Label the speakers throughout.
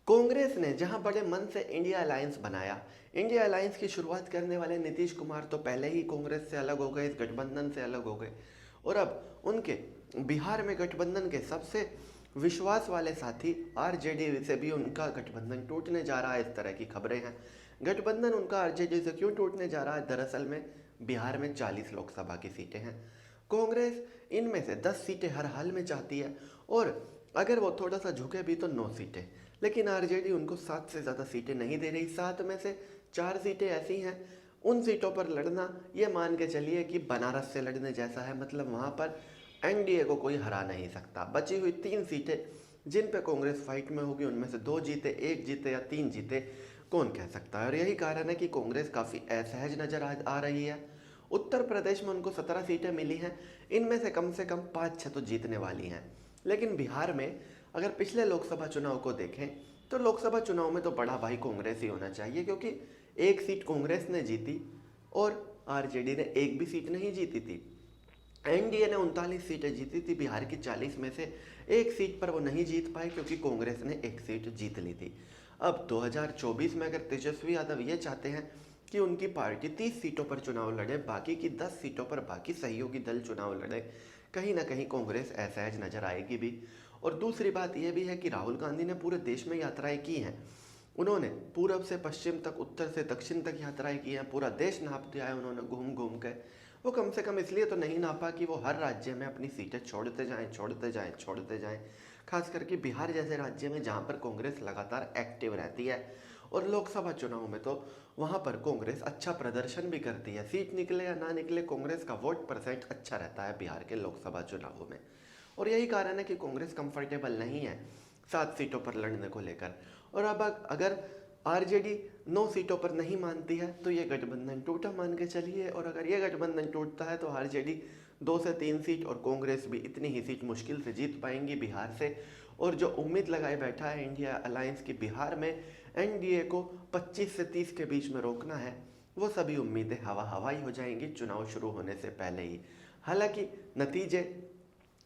Speaker 1: कांग्रेस ने जहां बड़े मन से इंडिया अलायंस बनाया, इंडिया अलायंस की शुरुआत करने वाले नीतीश कुमार तो पहले ही कांग्रेस से अलग हो गए, इस गठबंधन से अलग हो गए। और अब उनके बिहार में गठबंधन के सबसे विश्वास वाले साथी आरजेडी से भी उनका गठबंधन टूटने जा रहा है, इस तरह की खबरें हैं। गठबंधन उनका आरजेडी से क्यों टूटने जा रहा है? दरअसल में बिहार में 40 लोकसभा की सीटें हैं। कांग्रेस इनमें से 10 सीटें हर हाल में चाहती है, और अगर वो थोड़ा सा झुके भी तो 9 सीटें। लेकिन आरजेडी उनको 7 से ज़्यादा सीटें नहीं दे रही। 7 में से 4 सीटें ऐसी हैं, उन सीटों पर लड़ना ये मान के चलिए कि बनारस से लड़ने जैसा है। मतलब वहाँ पर एनडीए को कोई हरा नहीं सकता। बची हुई 3 सीटें जिन पे कांग्रेस फाइट में होगी, उनमें से 2 जीते, 1 जीते या 3 जीते, कौन कह सकता है। और यही कारण है कि कांग्रेस काफ़ी असहज नजर आ रही है। उत्तर प्रदेश में उनको 17 सीटें मिली हैं, इनमें से कम 5-6 तो जीतने वाली हैं। लेकिन बिहार में अगर पिछले लोकसभा चुनाव को देखें तो लोकसभा चुनाव में तो बड़ा भाई कांग्रेस ही होना चाहिए, क्योंकि 1 सीट कांग्रेस ने जीती और आरजेडी ने 1 भी सीट नहीं जीती थी। एनडीए ने 39 सीटें जीती थी, बिहार की 40 में से 1 सीट पर वो नहीं जीत पाए क्योंकि कांग्रेस ने 1 सीट जीत ली थी। अब 2024 में अगर तेजस्वी यादव ये चाहते हैं कि उनकी पार्टी 30 सीटों पर चुनाव लड़े, बाकी की 10 सीटों पर बाकी सहयोगी दल चुनाव लड़े, कहीं ना कहीं कांग्रेस असहज नजर आएगी भी। और दूसरी बात यह भी है कि राहुल गांधी ने पूरे देश में यात्राएं की हैं। उन्होंने पूरब से पश्चिम तक, उत्तर से दक्षिण तक यात्राएं की हैं, पूरा देश नाप दिया है उन्होंने घूम घूम के। वो कम से कम इसलिए तो नहीं नापा कि वो हर राज्य में अपनी सीटें छोड़ते जाएं, छोड़ते जाएं, छोड़ते जाएं। खास करके बिहार जैसे राज्य में जहाँ पर कांग्रेस लगातार एक्टिव रहती है, और लोकसभा चुनाव में तो वहाँ पर कांग्रेस अच्छा प्रदर्शन भी करती है। सीट निकले या ना निकले, कांग्रेस का वोट परसेंट अच्छा रहता है बिहार के लोकसभा चुनावों में। और यही कारण है कि कांग्रेस कंफर्टेबल नहीं है 7 सीटों पर लड़ने को लेकर। और अब अगर आरजेडी 9 सीटों पर नहीं मानती है तो ये गठबंधन टूटा मान के चलिए। और अगर ये गठबंधन टूटता है तो आरजेडी 2 से 3 सीट और कांग्रेस भी इतनी ही सीट मुश्किल से जीत पाएंगी बिहार से। और जो उम्मीद लगाए बैठा है इंडिया अलायंस की बिहार में एनडीए को 25 से 30 के बीच में रोकना है, वो सभी उम्मीदें हवाई हो जाएंगी चुनाव शुरू होने से पहले ही। हालांकि नतीजे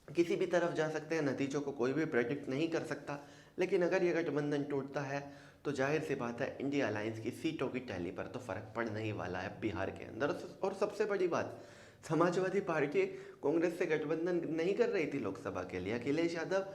Speaker 1: किसी भी तरफ जा सकते हैं, नतीजों को कोई भी प्रेडिक्ट नहीं कर सकता। लेकिन अगर ये गठबंधन टूटता है तो जाहिर सी बात है इंडिया अलायंस की सीटों की टैली पर तो फर्क पड़ने ही वाला है बिहार के अंदर। और सबसे बड़ी बात, समाजवादी पार्टी कांग्रेस से गठबंधन नहीं कर रही थी लोकसभा के लिए। अखिलेश यादव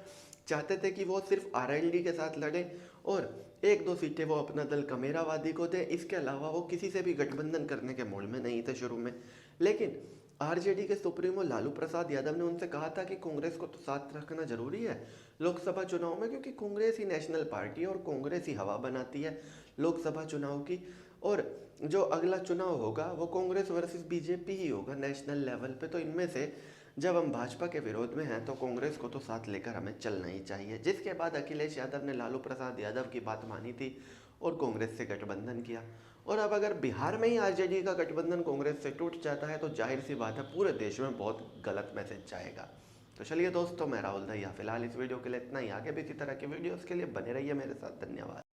Speaker 1: चाहते थे कि वो सिर्फ आरएलडी के साथ लड़े और 1-2 सीटें वो अपना दल कमेरावादी को दे। इसके अलावा वो किसी से भी गठबंधन करने के मूड में नहीं थे शुरू में। लेकिन आरजेडी के सुप्रीमो लालू प्रसाद यादव ने उनसे कहा था कि कांग्रेस को तो साथ रखना जरूरी है लोकसभा चुनाव में, क्योंकि कांग्रेस ही नेशनल पार्टी है और कांग्रेस ही हवा बनाती है लोकसभा चुनाव की। और जो अगला चुनाव होगा वो कांग्रेस वर्सेस बीजेपी ही होगा नेशनल लेवल पे। तो इनमें से जब हम भाजपा के विरोध में हैं तो कांग्रेस को तो साथ लेकर हमें चलना ही चाहिए। जिसके बाद अखिलेश यादव ने लालू प्रसाद यादव की बात मानी थी और कांग्रेस से गठबंधन किया। और अब अगर बिहार में ही आरजेडी का गठबंधन कांग्रेस से टूट जाता है तो जाहिर सी बात है पूरे देश में बहुत गलत मैसेज जाएगा। तो चलिए दोस्तों, मैं राहुल दहिया फिलहाल इस वीडियो के लिए इतना ही। आगे भी इसी तरह के वीडियोस के लिए बने रहिए मेरे साथ। धन्यवाद।